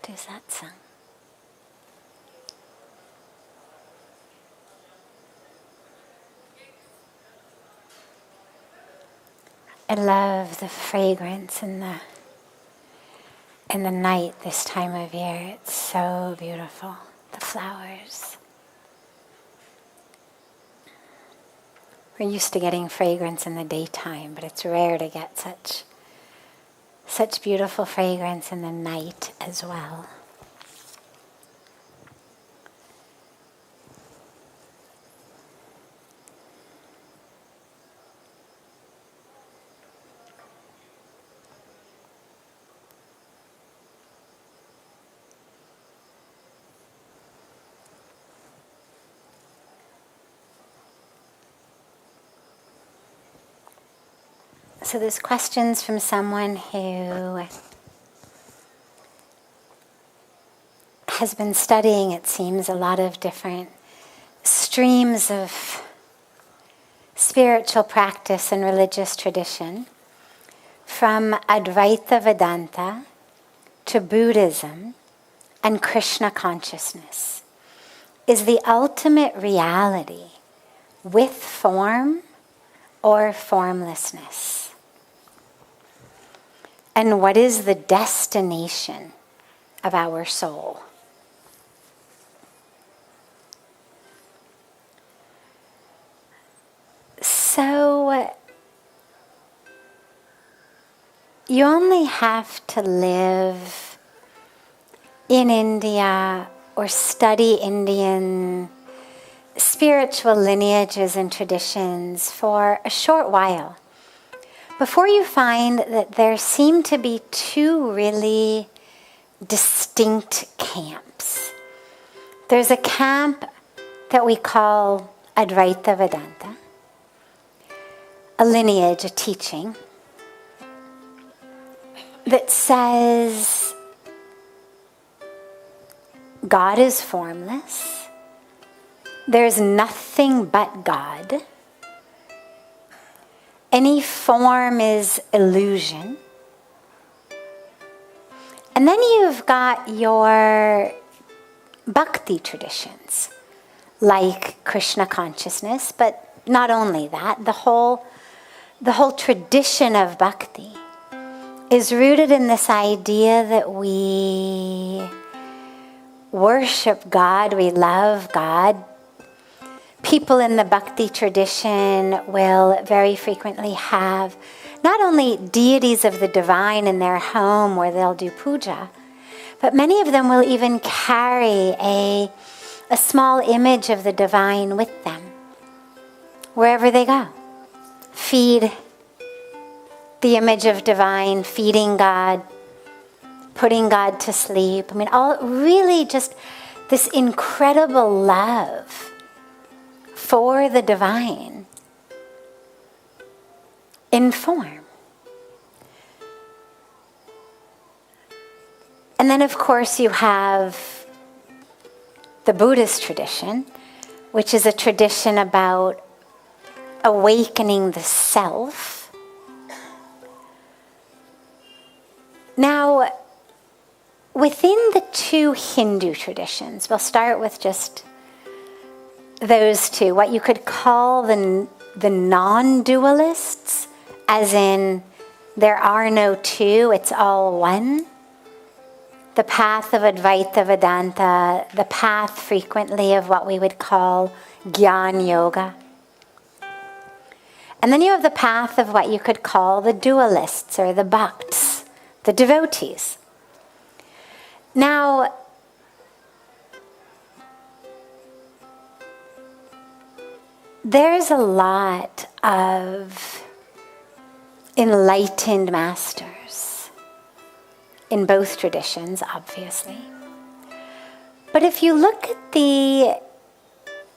to satsang. I love the fragrance in the night this time of year. It's so beautiful, the flowers. We're used to getting fragrance in the daytime, but it's rare to get such beautiful fragrance in the night as well. So there's questions from someone who has been studying, it seems, a lot of different streams of spiritual practice and religious tradition, from Advaita Vedanta to Buddhism and Krishna consciousness. Is the ultimate reality with form or formlessness? And what is the destination of our soul? So, you only have to live in India or study Indian spiritual lineages and traditions for a short while before you find that there seem to be two really distinct camps. There's a camp that we call Advaita Vedanta, a lineage, a teaching, that says God is formless, there's nothing but God, any form is illusion. And then you've got your bhakti traditions, like Krishna consciousness, but not only that, the whole tradition of bhakti is rooted in this idea that we worship God, we love God. People in the bhakti tradition will very frequently have not only deities of the divine in their home where they'll do puja, but many of them will even carry a small image of the divine with them wherever they go. Feed the image of divine, feeding God, putting God to sleep. I mean, all really just this incredible love for the divine in form. And then, of course, you have the Buddhist tradition, which is a tradition about awakening the self. Now, within the two Hindu traditions, we'll start with just those two, what you could call the non-dualists, as in there are no two, it's all one. The path of Advaita Vedanta, the path frequently of what we would call Jnana Yoga. And then you have the path of what you could call the dualists or the bhakts, the devotees. Now, there's a lot of enlightened masters in both traditions, obviously. But if you look at the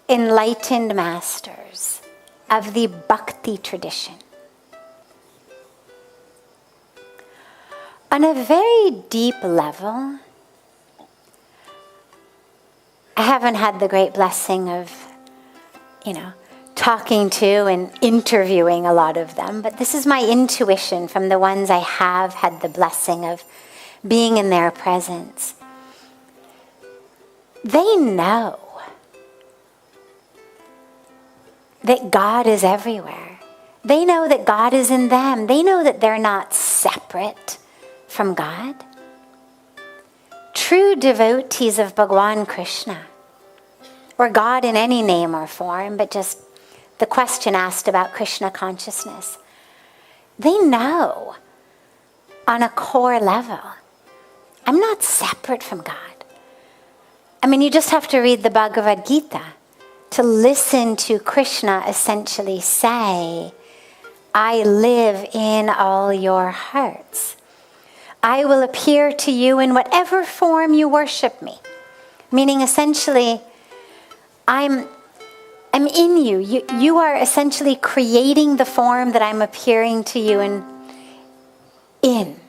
enlightened masters of the bhakti tradition, on a very deep level, I haven't had the great blessing of, talking to and interviewing a lot of them, but this is my intuition from the ones I have had the blessing of being in their presence. they know that God is everywhere. They know that God is in them. They know that they're not separate from God. True devotees of Bhagavan Krishna, or God in any name or form, but just the question asked about Krishna consciousness, they know on a core level, I'm not separate from God. I mean, you just have to read the Bhagavad Gita to listen to Krishna essentially say, I live in all your hearts. I will appear to you in whatever form you worship me. Meaning essentially, I'm in you. You are essentially creating the form that I'm appearing to you in.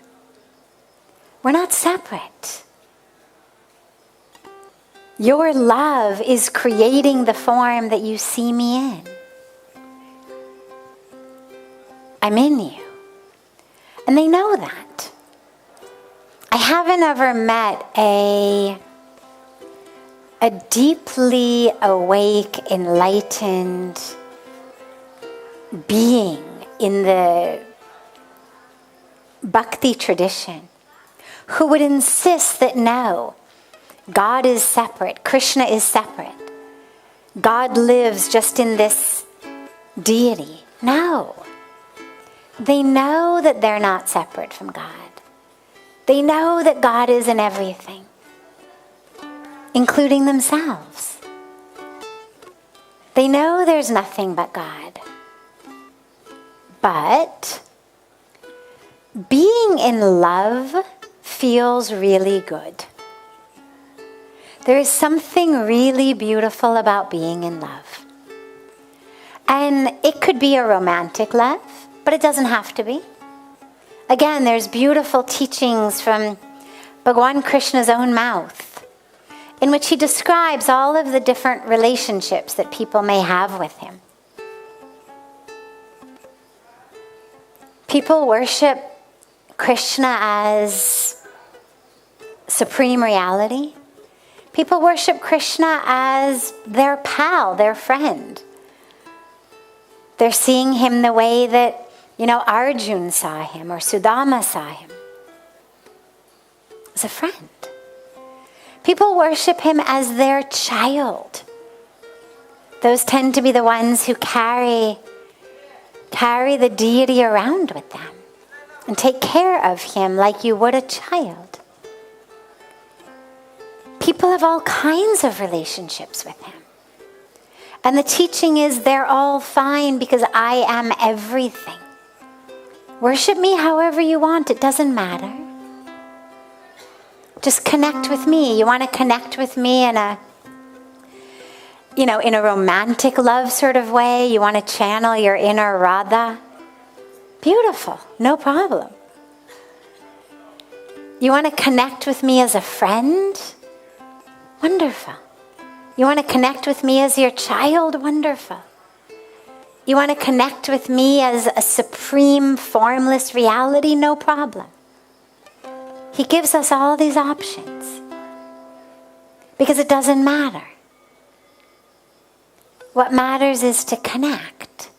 We're not separate. Your love is creating the form that you see me in. I'm in you. And they know that. I haven't ever met a deeply awake, enlightened being in the bhakti tradition who would insist that no, God is separate, Krishna is separate. God lives just in this deity. No. They know that they're not separate from God. They know that God is in everything, including themselves. They know there's nothing but God. But being in love feels really good. There is something really beautiful about being in love. And it could be a romantic love, but it doesn't have to be. Again, there's beautiful teachings from Bhagavan Krishna's own mouth in which he describes all of the different relationships that people may have with him. People worship Krishna as supreme reality. People worship Krishna as their pal, their friend. They're seeing him the way that, Arjun saw him or Sudama saw him. As a friend. People worship him as their child. Those tend to be the ones who carry the deity around with them and take care of him like you would a child. People have all kinds of relationships with him. And the teaching is they're all fine because I am everything. Worship me however you want, it doesn't matter. Just connect with me. You want to connect with me in a romantic love sort of way. You want to channel your inner Radha. Beautiful, no problem. You want to connect with me as a friend? Wonderful. You want to connect with me as your child? Wonderful. You want to connect with me as a supreme, formless reality? No problem. He gives us all these options because it doesn't matter. What matters is to connect.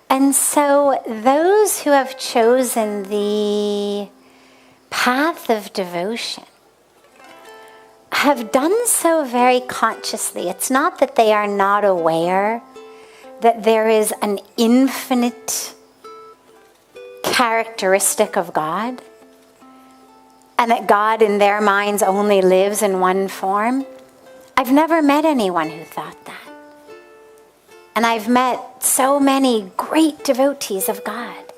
And so those who have chosen the path of devotion have done so very consciously. It's not that they are not aware that there is an infinite characteristic of God and that God in their minds only lives in one form. I've never met anyone who thought that. And I've met so many great devotees of God.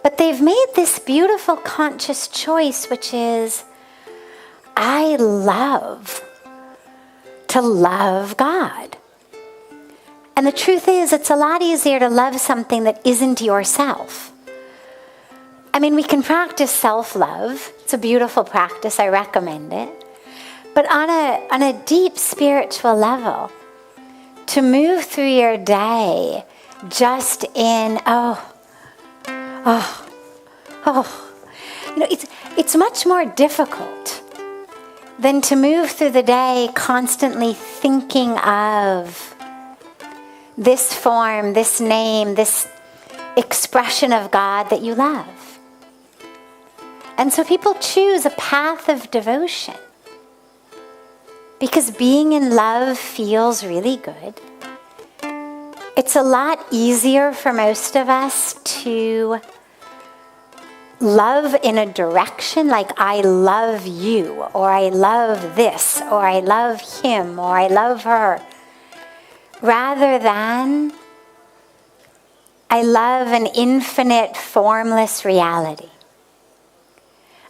But they've made this beautiful conscious choice, which is, I love to love God. And the truth is, it's a lot easier to love something that isn't yourself. I mean, we can practice self-love. It's a beautiful practice. I recommend it. But on a deep spiritual level, to move through your day just in, it's much more difficult than to move through the day constantly thinking of this form, this name, this expression of God that you love. And so people choose a path of devotion because being in love feels really good. It's a lot easier for most of us to love in a direction like I love you, or I love this, or I love him, or I love her, rather than I love an infinite, formless reality.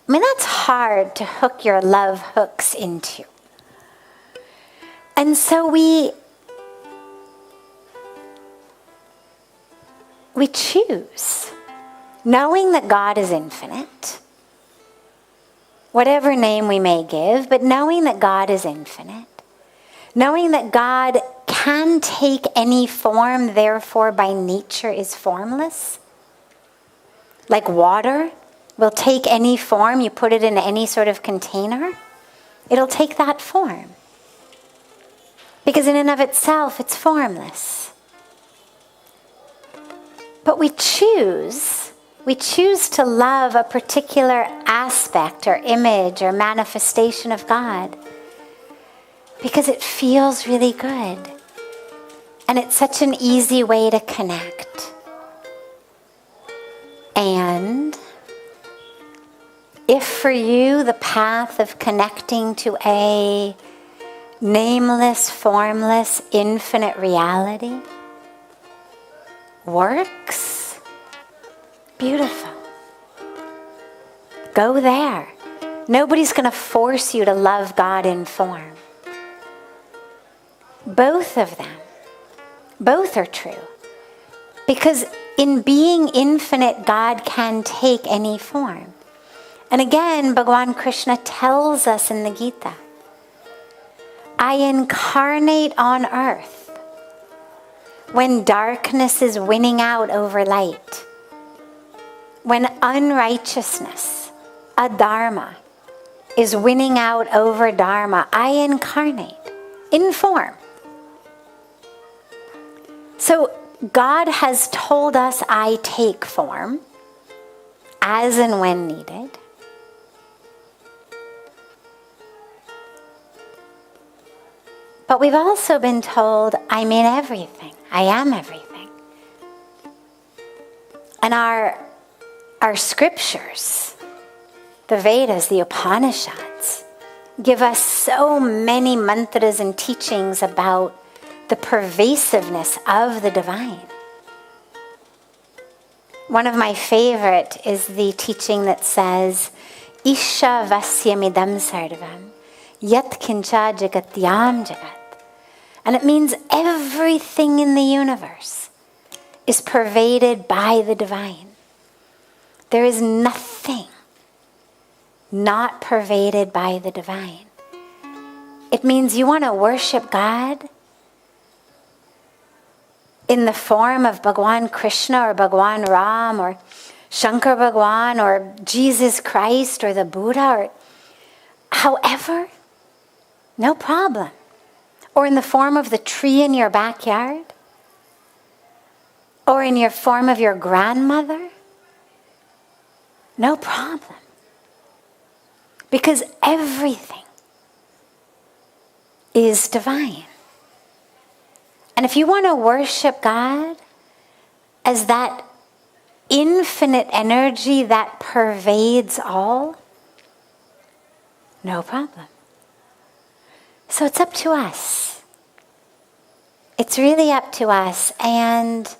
I mean, that's hard to hook your love hooks into. And so we choose, knowing that God is infinite, whatever name we may give, but knowing that God is infinite, knowing that God can take any form, therefore by nature is formless. Like water will take any form, you put it in any sort of container, it'll take that form. Because in and of itself, it's formless. But we choose to love a particular aspect or image or manifestation of God because it feels really good. And it's such an easy way to connect. And if for you the path of connecting to a nameless, formless, infinite reality works, beautiful. Go there. Nobody's going to force you to love God in form. Both of them. Both are true. Because in being infinite, God can take any form. And again, Bhagavan Krishna tells us in the Gita, I incarnate on earth when darkness is winning out over light, when unrighteousness, adharma, is winning out over dharma. I incarnate in form. So God has told us I take form as and when needed. But we've also been told I'm in everything. I am everything. And our scriptures, the Vedas, the Upanishads, give us so many mantras and teachings about the pervasiveness of the divine. One of my favorite is the teaching that says, Isha vasyamidam sarvam, yat kincha jagatyam jagat. And it means everything in the universe is pervaded by the divine. There is nothing not pervaded by the divine. It means you want to worship God in the form of Bhagavan Krishna or Bhagavan Ram or Shankar Bhagavan or Jesus Christ or the Buddha or however, no problem. Or in the form of the tree in your backyard, or in your form of your grandmother, no problem. Because everything is divine. And if you want to worship God as that infinite energy that pervades all, no problem. So it's up to us. It's really up to us. And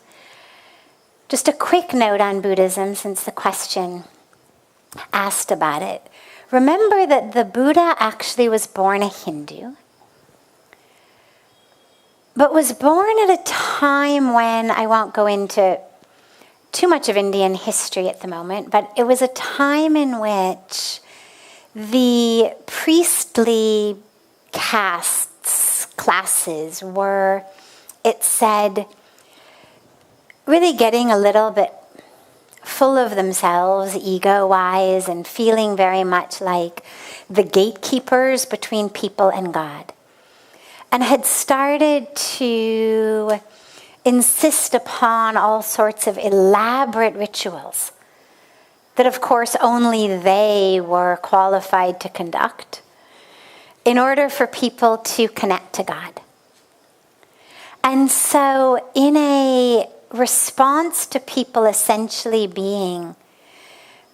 just a quick note on Buddhism, since the question asked about it. Remember that the Buddha actually was born a Hindu, but was born at a time when, I won't go into too much of Indian history at the moment, but it was a time in which the priestly castes, classes were, it said, really getting a little bit full of themselves, ego-wise, and feeling very much like the gatekeepers between people and God, and had started to insist upon all sorts of elaborate rituals that, of course, only they were qualified to conduct in order for people to connect to God. And so in a response to people essentially being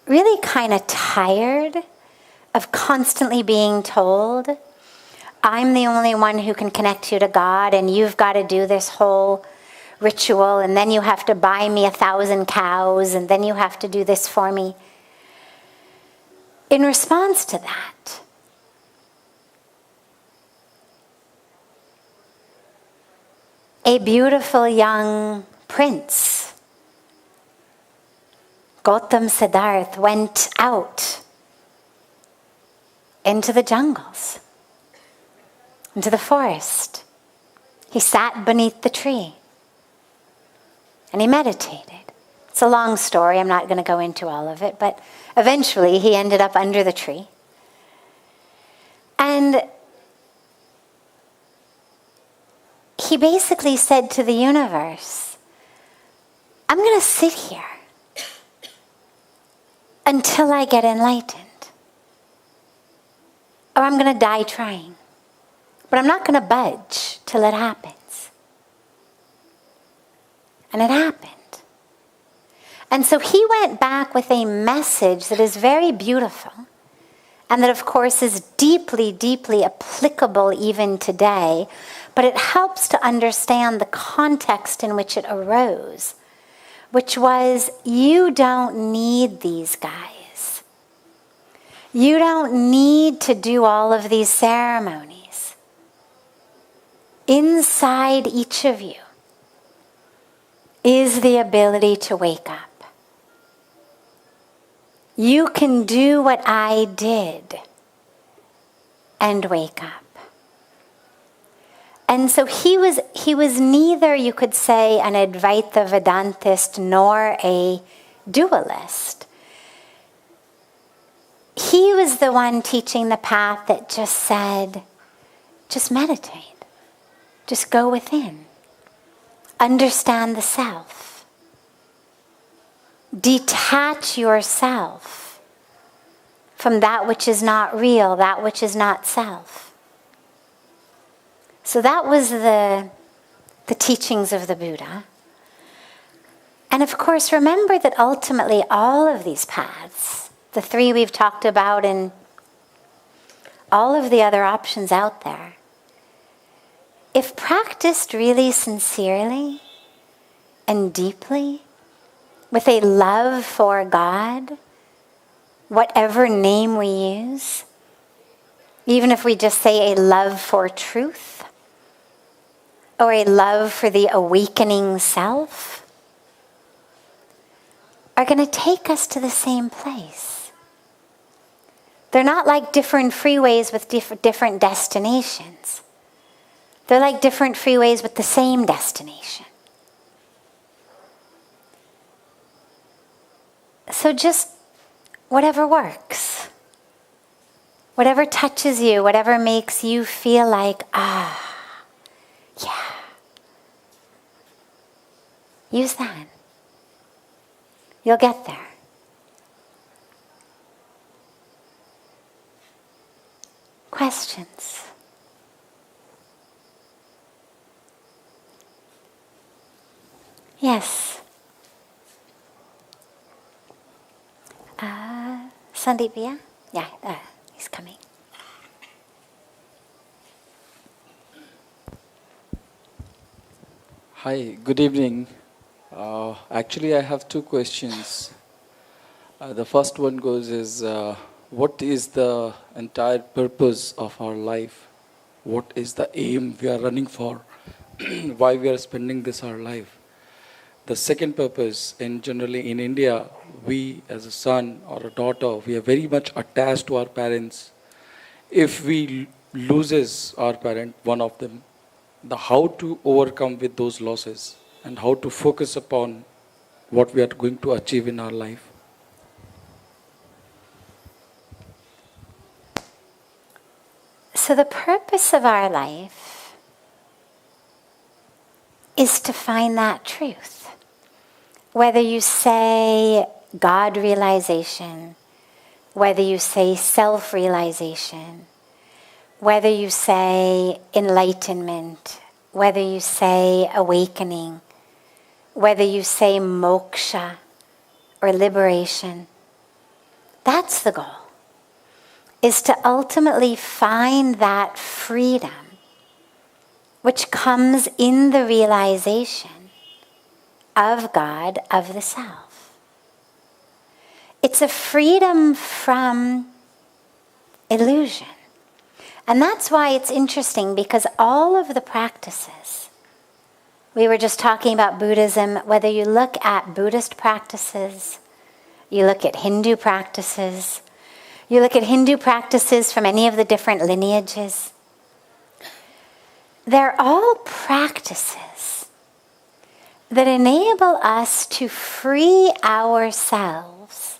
really kind of tired of constantly being told, I'm the only one who can connect you to God, and you've got to do this whole ritual, and then you have to buy me 1,000 cows, and then you have to do this for me. In response to that, a beautiful young prince, Gautam Siddharth, went out into the jungles, into the forest. He sat beneath the tree and he meditated. It's a long story. I'm not going to go into all of it, but eventually he ended up under the tree. And he basically said to the universe, I'm going to sit here until I get enlightened. Or I'm going to die trying. But I'm not going to budge till it happens. And it happened. And so he went back with a message that is very beautiful, and that, of course, is deeply, deeply applicable even today, but it helps to understand the context in which it arose, which was, you don't need these guys. You don't need to do all of these ceremonies. Inside each of you is the ability to wake up. You can do what I did and wake up. And so he was neither, you could say, an Advaita Vedantist nor a dualist. He was the one teaching the path that just said, just meditate. Just go within. Understand the self. Detach yourself from that which is not real, that which is not self. So that was the teachings of the Buddha. And of course, remember that ultimately all of these paths, the three we've talked about and all of the other options out there, if practiced really sincerely and deeply, with a love for God, whatever name we use, even if we just say a love for truth, or a love for the awakening self, are going to take us to the same place. They're not like different freeways with different destinations. They're like different freeways with the same destination. So just whatever works, whatever touches you, whatever makes you feel like, yeah. Use that. You'll get there. Questions? Yes. Sandeep, yeah, he's coming. Hi, good evening. Actually, I have two questions. The first one is, what is the entire purpose of our life? What is the aim we are running for? Why we are spending this our life? The second purpose, and generally in India, we as a son or a daughter, we are very much attached to our parents. If we loses our parent, one of them, the how to overcome with those losses and how to focus upon what we are going to achieve in our life. So the purpose of our life is to find that truth. Whether you say God realization, whether you say self-realization, whether you say enlightenment, whether you say awakening, whether you say moksha or liberation, that's the goal, is to ultimately find that freedom which comes in the realization of God, of the self. It's a freedom from illusion. And that's why it's interesting, because all of the practices, we were just talking about Buddhism, whether you look at Buddhist practices, you look at Hindu practices, you look at Hindu practices from any of the different lineages, they're all practices that enable us to free ourselves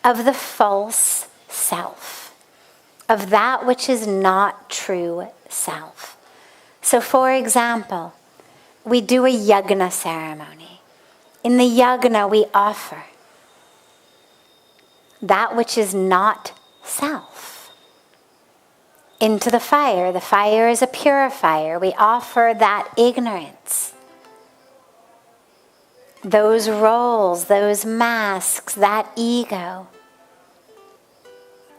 of the false self, of that which is not true self. So for example, we do a yagna ceremony. In the yagna we offer that which is not self into the fire. The fire is a purifier. We offer that ignorance, those roles, those masks, that ego,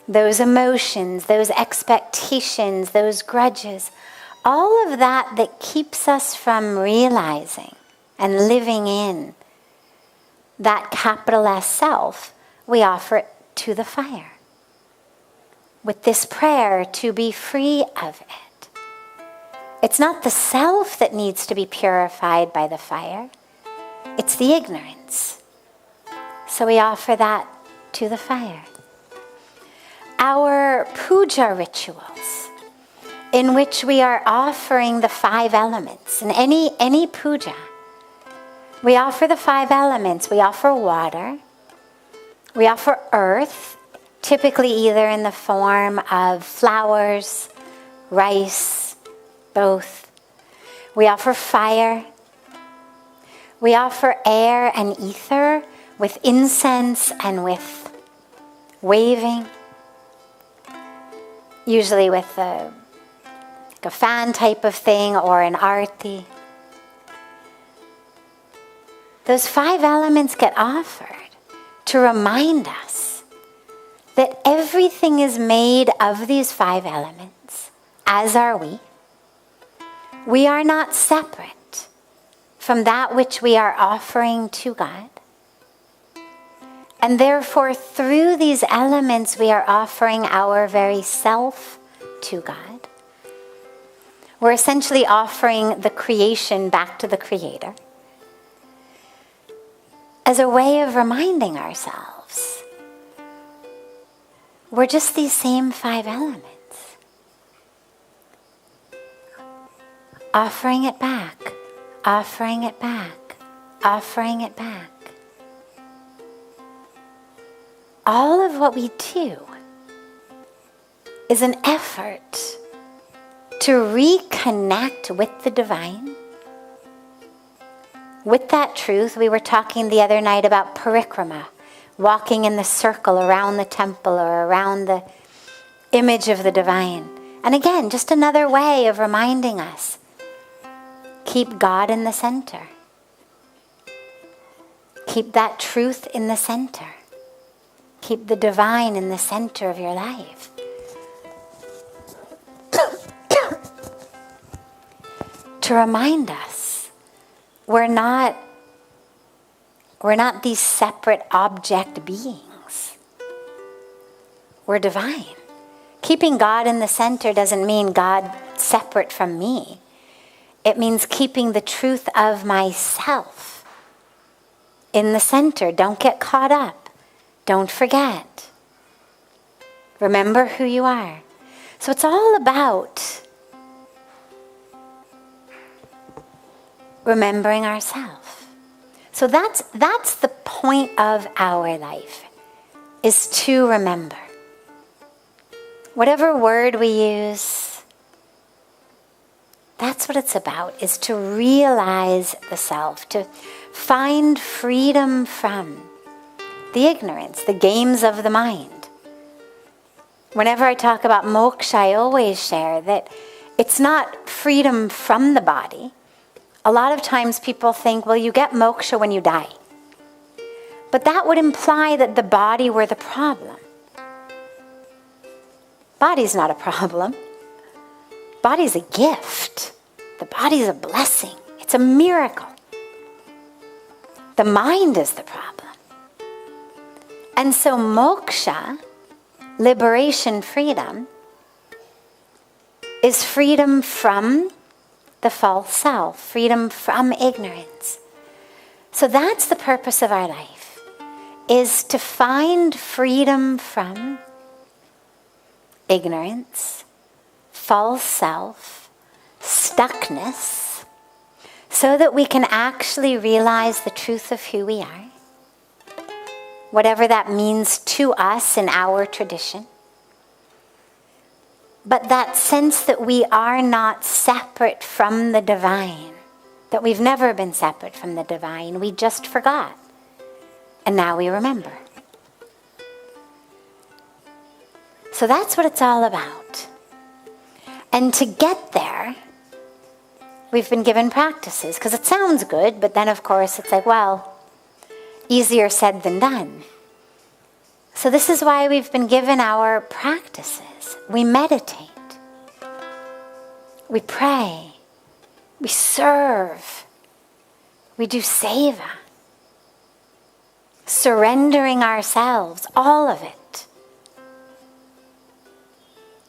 those emotions, those expectations, those grudges, all of that that keeps us from realizing and living in that capital S self, we offer it to the fire with this prayer to be free of it. It's not the self that needs to be purified by the fire. It's the ignorance. So we offer that to the fire. Our puja rituals, in which we are offering the 5 elements. In any puja, we offer the 5 elements. We offer water. We offer earth, typically either in the form of flowers, rice, both. We offer fire. We offer air and ether with incense and with waving, usually with a fan type of thing or an arti. Those 5 elements get offered to remind us that everything is made of these 5 elements, as are we. We are not separate from that which we are offering to God. And therefore, through these elements, we are offering our very self to God. We're essentially offering the creation back to the Creator as a way of reminding ourselves we're just these same 5 elements. Offering it back, offering it back, offering it back. All of what we do is an effort to reconnect with the divine, with that truth. We were talking the other night about parikrama, walking in the circle around the temple or around the image of the divine. And again, just another way of reminding us, keep God in the center. Keep that truth in the center. Keep the divine in the center of your life. To remind us, we're not these separate object beings. We're divine. Keeping God in the center doesn't mean God separate from me. It means keeping the truth of myself in the center. Don't get caught up. Don't forget. Remember who you are. So it's all about remembering ourselves. So that's the point of our life, is to remember. whatever word we use, that's what it's about, is to realize the self, to find freedom from the ignorance, the games of the mind. Whenever I talk about moksha, I always share that it's not freedom from the body. A lot of times people think, well, you get moksha when you die. But that would imply that the body were the problem. Body's not a problem. Body's a gift. The body's a blessing. It's a miracle. The mind is the problem. And so moksha, liberation, freedom, is freedom from the false self, freedom from ignorance. So that's the purpose of our life, is to find freedom from ignorance, false self, stuckness, so that we can actually realize the truth of who we are, whatever that means to us in our tradition. But that sense that we are not separate from the divine, that we've never been separate from the divine, we just forgot. And now we remember. So that's what it's all about. And to get there, we've been given practices, because it sounds good, but then of course it's like, well, easier said than done. So this is why we've been given our practices. We meditate. We pray. We serve. We do seva. Surrendering ourselves, all of it.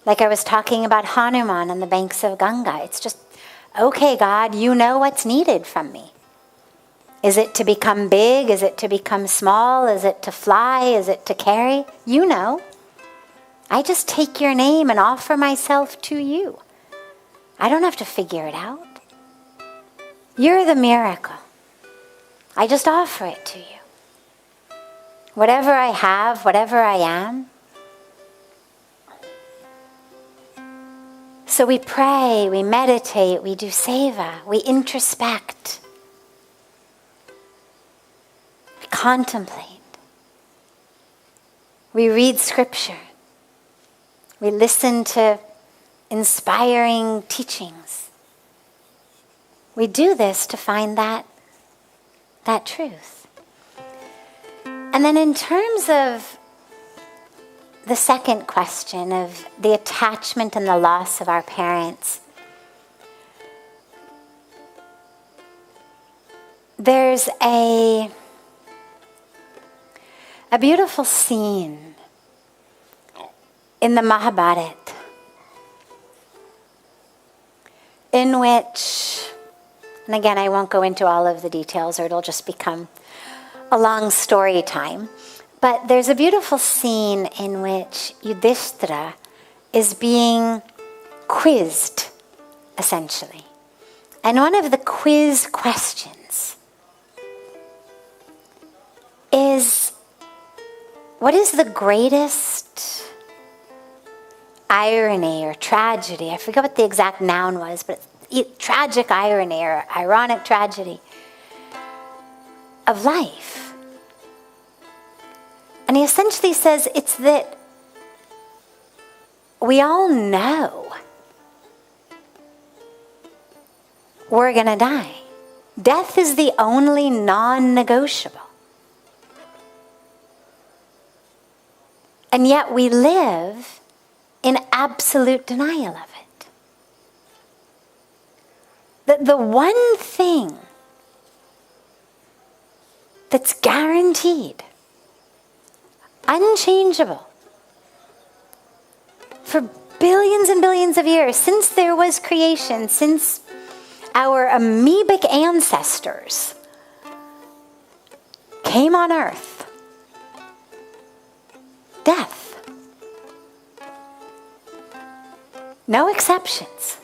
Like I was talking about Hanuman on the banks of Ganga. It's just, okay, God, you know what's needed from me. Is it to become big? Is it to become small? Is it to fly? Is it to carry? You know. I just take your name and offer myself to you. I don't have to figure it out. You're the miracle. I just offer it to you. Whatever I have, whatever I am. So we pray, we meditate, we do seva, we introspect. We contemplate. We read scripture. We listen to inspiring teachings. We do this to find that truth. And then in terms of the second question of the attachment and the loss of our parents, there's a beautiful scene in the Mahabharata in which, and again I won't go into all of the details or it'll just become a long story time, but there's a beautiful scene in which Yudhishthira is being quizzed, essentially. And one of the quiz questions is, what is the greatest irony or tragedy? I forget what the exact noun was, but it's tragic irony or ironic tragedy of life. And he essentially says it's that we all know we're going to die. Death is the only non-negotiable. And yet we live in absolute denial of it. That the one thing that's guaranteed, unchangeable, for billions and billions of years, since there was creation, since our amoebic ancestors came on earth, death. No exceptions.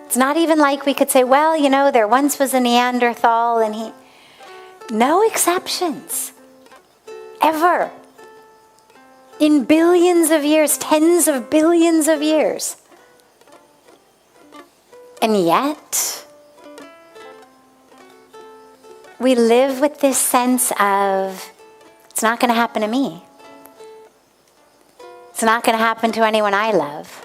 It's not even like we could say, well, you know, there once was a Neanderthal and he... No exceptions. Ever. in billions of years, tens of billions of years. And yet, we live with this sense of, it's not going to happen to me. It's not going to happen to anyone I love.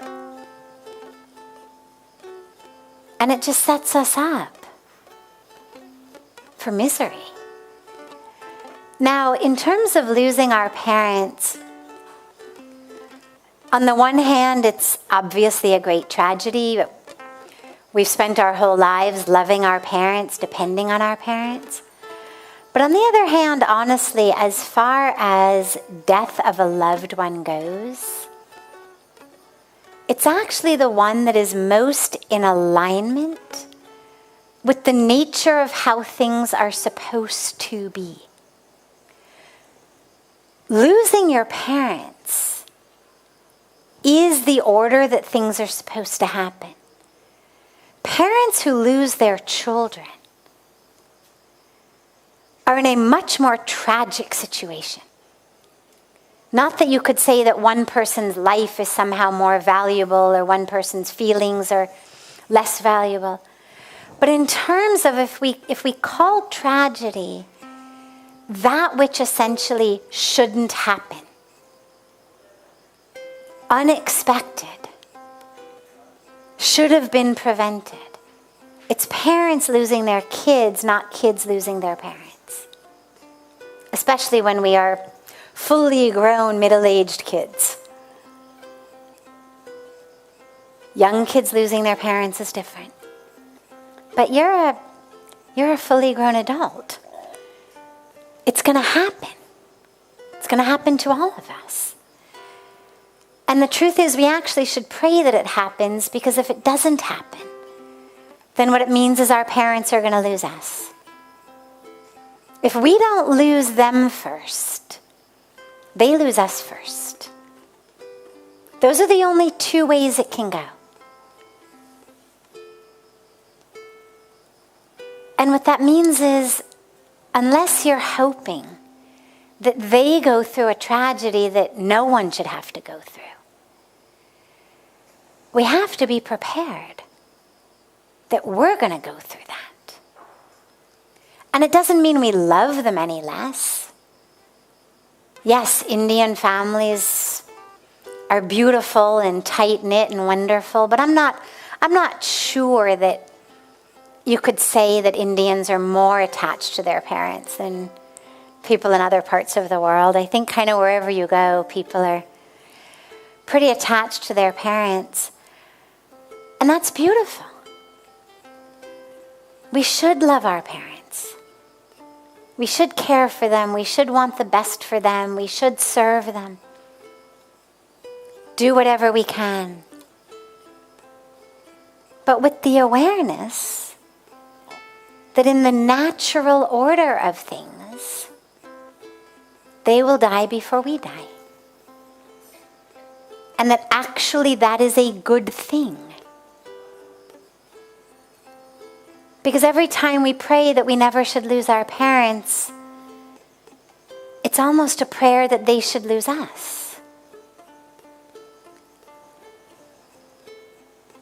And it just sets us up for misery. Now, in terms of losing our parents, on the one hand, it's obviously a great tragedy. We've spent our whole lives loving our parents, depending on our parents. But on the other hand, honestly, as far as death of a loved one goes, it's actually the one that is most in alignment with the nature of how things are supposed to be. Losing your parents is the order that things are supposed to happen. Parents who lose their children are in a much more tragic situation. Not that you could say that one person's life is somehow more valuable or one person's feelings are less valuable. But in terms of if we call tragedy that which essentially shouldn't happen, unexpected, should have been prevented, it's parents losing their kids, not kids losing their parents. Especially when we are fully grown, middle-aged kids. Young kids losing their parents is different. But you're a fully grown adult. It's going to happen. It's going to happen to all of us. And the truth is, we actually should pray that it happens, because if it doesn't happen, then what it means is our parents are going to lose us. If we don't lose them first, they lose us first. Those are the only two ways it can go. And what that means is, unless you're hoping that they go through a tragedy that no one should have to go through, we have to be prepared that we're going to go through that. And it doesn't mean we love them any less. Yes, Indian families are beautiful and tight-knit and wonderful, but I'm not sure that you could say that Indians are more attached to their parents than people in other parts of the world. I think kind of wherever you go, people are pretty attached to their parents. And that's beautiful. We should love our parents. We should care for them. We should want the best for them. We should serve them. Do whatever we can. But with the awareness that in the natural order of things, they will die before we die. And that actually that is a good thing. Because every time we pray that we never should lose our parents, it's almost a prayer that they should lose us.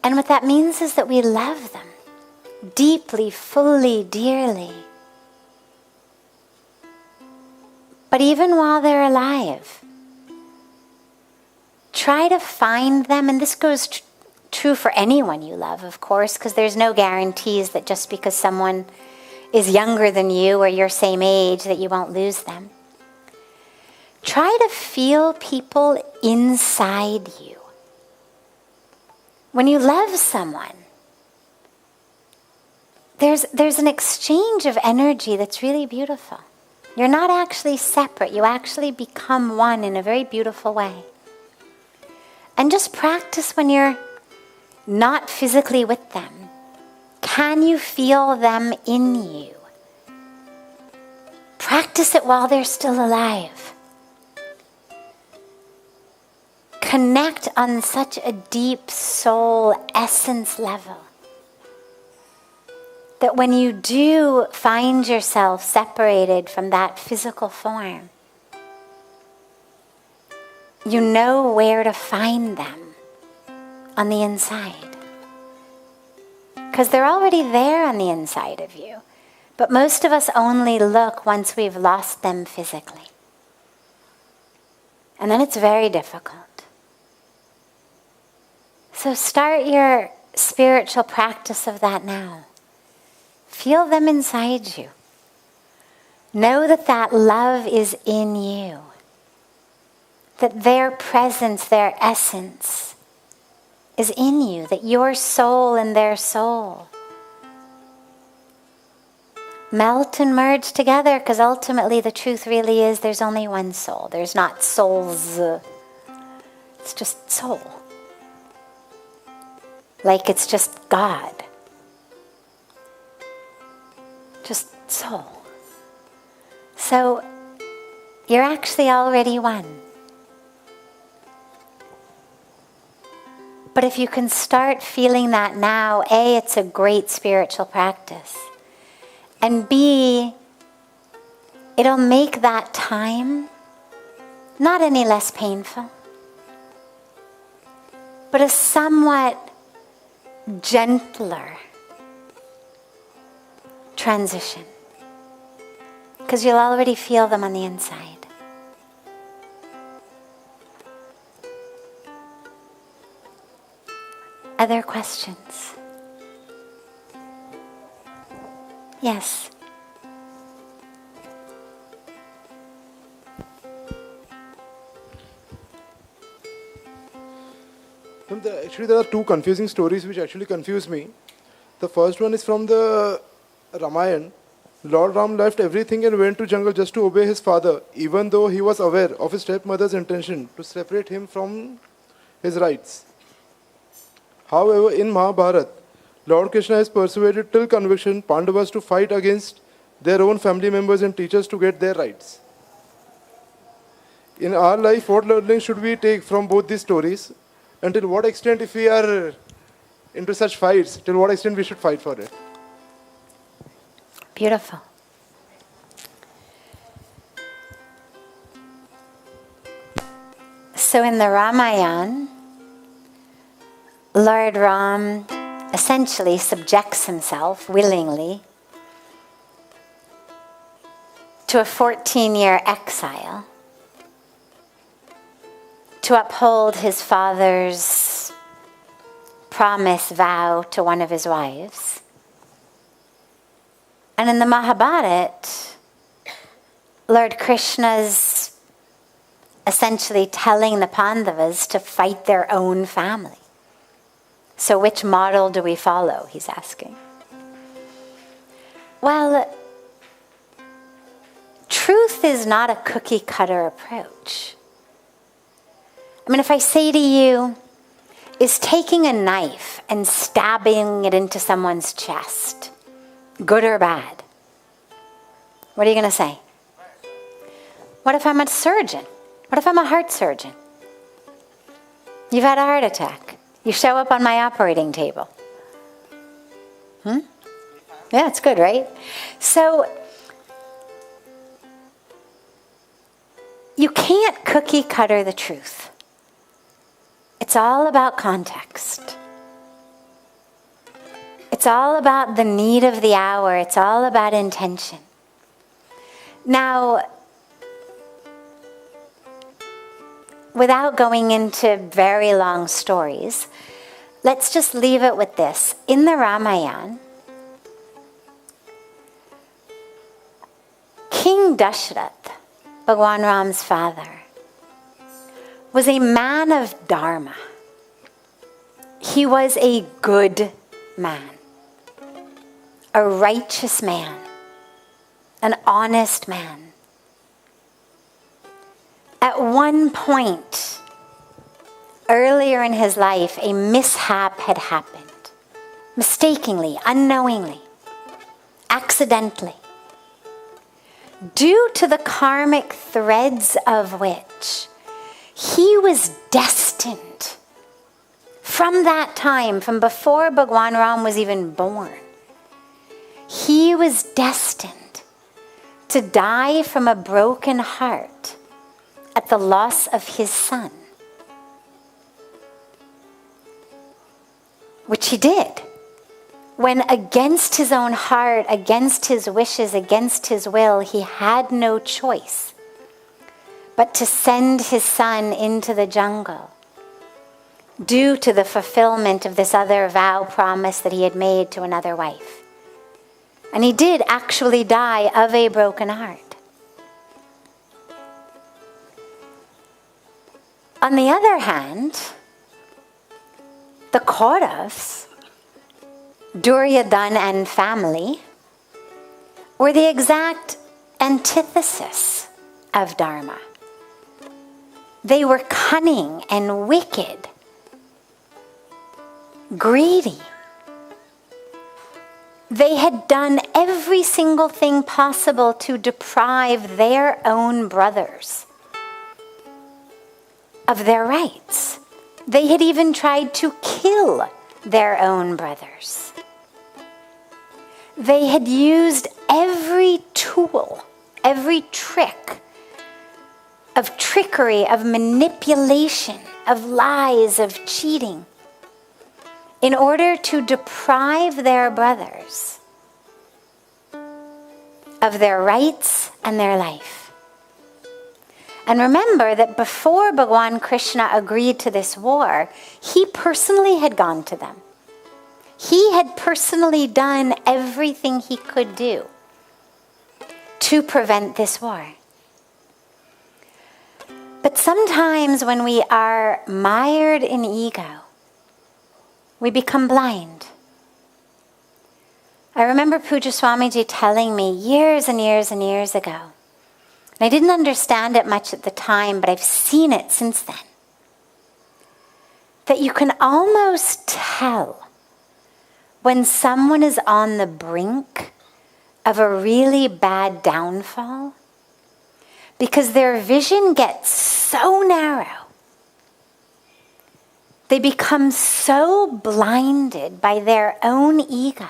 And what that means is that we love them deeply, fully, dearly. But even while they're alive, try to find them, and this goes true for anyone you love, of course, because there's no guarantees that just because someone is younger than you or your same age that you won't lose them. Try to feel people inside you. When you love someone, there's an exchange of energy that's really beautiful. You're not actually separate. You actually become one in a very beautiful way. And just practice when you're not physically with them. Can you feel them in you? Practice it while they're still alive. Connect on such a deep soul essence level that when you do find yourself separated from that physical form, you know where to find them on the inside. Because they're already there on the inside of you. But most of us only look once we've lost them physically. And then it's very difficult. So start your spiritual practice of that now. Feel them inside you. Know that that love is in you. That their presence, their essence is in you. That your soul and their soul melt and merge together, because ultimately the truth really is there's only one soul. There's not souls. It's just soul. Like it's just God. Just soul. So you're actually already one. But if you can start feeling that now, A, it's a great spiritual practice. And B, it'll make that time not any less painful, but a somewhat gentler transition. Because you'll already feel them on the inside. Other questions? Yes. Actually, there are two confusing stories which actually confuse me. The first one is from the Ramayana. Lord Ram left everything and went to jungle just to obey his father, even though he was aware of his stepmother's intention to separate him from his rights. However, in Mahabharata, Lord Krishna has persuaded till conviction Pandavas to fight against their own family members and teachers to get their rights. In our life, what learning should we take from both these stories? And till what extent, if we are into such fights, till what extent we should fight for it? Beautiful. So in the Ramayana, Lord Ram essentially subjects himself willingly to a 14-year exile to uphold his father's promise, vow to one of his wives. And in the Mahabharata, Lord Krishna's essentially telling the Pandavas to fight their own family. So which model do we follow, he's asking. Well, truth is not a cookie-cutter approach. I mean, if I say to you, is taking a knife and stabbing it into someone's chest good or bad? What are you going to say? What if I'm a surgeon? What if I'm a heart surgeon? You've had a heart attack. You show up on my operating table. Yeah, it's good, right? So, you can't cookie cutter the truth. It's all about context. It's all about the need of the hour. It's all about intention. Now, without going into very long stories, let's just leave it with this. In the Ramayana, King Dashrath, Bhagwan Ram's father, was a man of dharma. He was a good man, a righteous man, an honest man. At one point, earlier in his life, a mishap had happened, mistakenly, unknowingly, accidentally, due to the karmic threads of which he was destined from that time, from before Bhagwan Ram was even born. He was destined to die from a broken heart at at the loss of his son, which he did, when against his own heart, against his wishes, against his will, he had no choice but to send his son into the jungle due to the fulfillment of this other vow promise that he had made to another wife. And he did actually die of a broken heart. On the other hand, the Kauravas, Duryodhana and family, were the exact antithesis of Dharma. They were cunning and wicked, greedy. They had done every single thing possible to deprive their own brothers of their rights. They had even tried to kill their own brothers. They had used every tool, every trick of trickery, of manipulation, of lies, of cheating, in order to deprive their brothers of their rights and their life. And remember that before Bhagwan Krishna agreed to this war, he personally had gone to them. He had personally done everything he could do to prevent this war. But sometimes when we are mired in ego, we become blind. I remember Pujya Swamiji telling me years and years and years ago, and I didn't understand it much at the time, but I've seen it since then, that you can almost tell when someone is on the brink of a really bad downfall, because their vision gets so narrow. They become so blinded by their own ego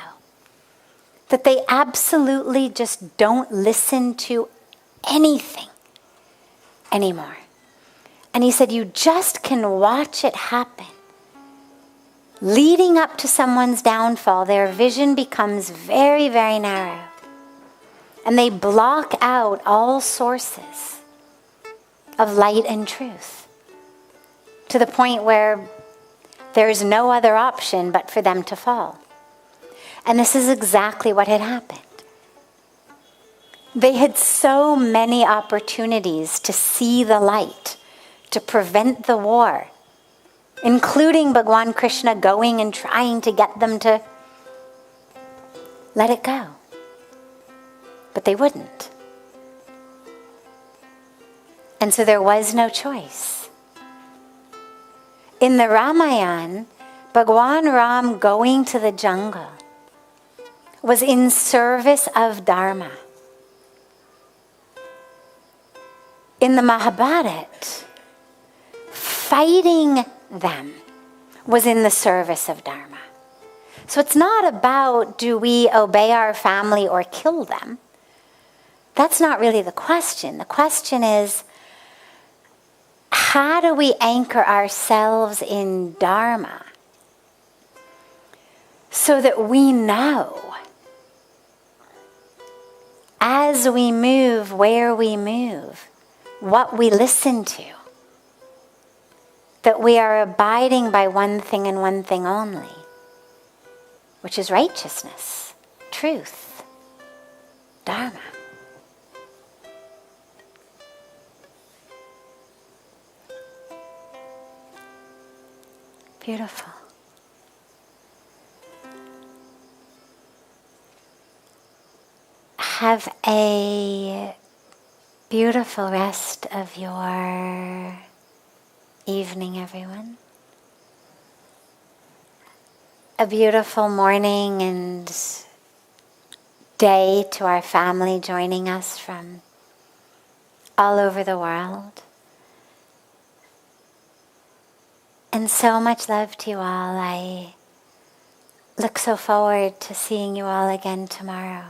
that they absolutely just don't listen to anything anymore. And he said, you just can watch it happen. Leading up to someone's downfall, their vision becomes very, very narrow. And they block out all sources of light and truth, to the point where there is no other option but for them to fall. And this is exactly what had happened. They had so many opportunities to see the light, to prevent the war, including Bhagwan Krishna going and trying to get them to let it go. But they wouldn't. And so there was no choice. In the Ramayana, Bhagwan Ram going to the jungle was in service of Dharma. In the Mahabharata, fighting them was in the service of Dharma. So it's not about, do we obey our family or kill them? That's not really the question. The question is, how do we anchor ourselves in Dharma so that we know, as we move, where we move, what we listen to, that we are abiding by one thing and one thing only, which is righteousness, truth, Dharma. Beautiful. Have a beautiful rest of your evening, everyone. A beautiful morning and day to our family joining us from all over the world. And so much love to you all. I look so forward to seeing you all again tomorrow.